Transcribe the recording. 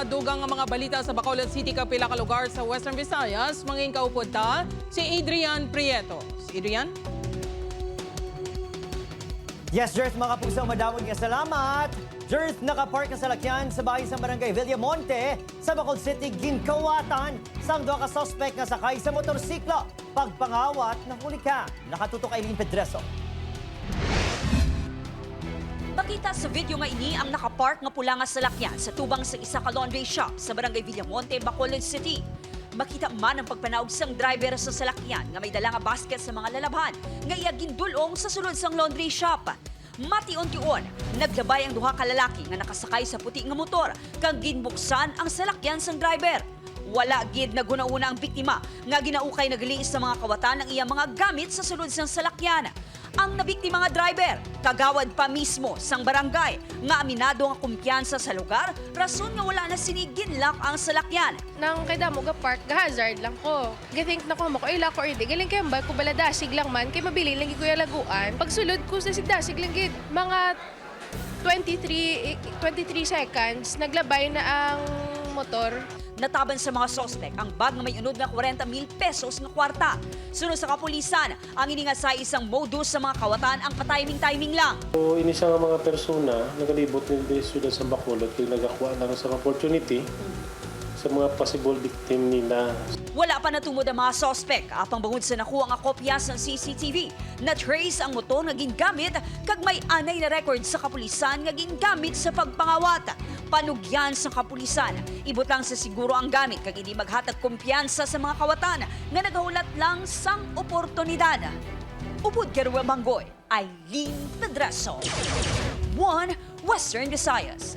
dugang mga balita sa Bacolod City kapila ka lugar sa Western Visayas, mangin kaupod ta si Adrian Prieto. Si Adrian? Yes, Jers, mga pusang madamog nga salamat. Jers, nakapark na salakyan sa bahay sa barangay Villamonte sa Bacolod City, ginkawatan sang duha ka suspect nga sakay sa motorsiklo. Pagpangawat na huli ka. Nakatutok ay Pedreso. Makita sa video nga ini ang nakapark nga pula nga salakyan sa tubang sa isa ka laundry shop sa barangay Villamonte, Bacolod City. Makita man ang pagpanaog sang driver sa salakyan nga may dala nga basket sa mga lalabhan nga iya gindulong sa sulod sang laundry shop. Mation-tion, naglabay ang duha ka lalaki nga nakasakay sa puti nga motor kang ginbuksan ang salakyan sang driver. Wala gid na gunauna ang biktima nga ginaukay nagliis sa mga kawatan ng iya mga gamit sa sulod sang salakyan. Ang nabiktima nga driver, kagawad pa mismo sang barangay nga aminado nga kumpiyansa sa lugar, rason nga wala na sinigin lock ang salakyan. Nang kay damo ga park ga hazard lang ko. Githink na ko mo ko ila ko hindi galing kay mbay ko bala dasig lang man kay mabili lang ko laguan. Pagsulod ko sa sigdasig lang gid mga 23 seconds naglabay na ang motor. Nataban sa mga sospek ang bag nga may unod nga 40,000 pesos nga kwarta. Sunod sa kapulisan, ang iningasay isang modus sa mga kawatan ang patiming-timing lang. So, inisa nga mga persona, nagalibot nila sila sa Bacolod kaya nagakuha lang sa opportunity sa mga possible victim nila. Wala pa natungod ang mga sospek. Apang bangod sa nakuha nga kopya sa CCTV, na-trace ang motor nga gingamit kag may anay na record sa kapulisan nga gingamit sa pagpangawat. Panugyan sa kapulisan, ibutang sa siguro ang gamit kag hindi maghatag kumpiyansa sa mga kawatan nga nagahulat lang sang oportunidad. Upod Garuel Manggoy, Eileen Pedreso, One Western Visayas.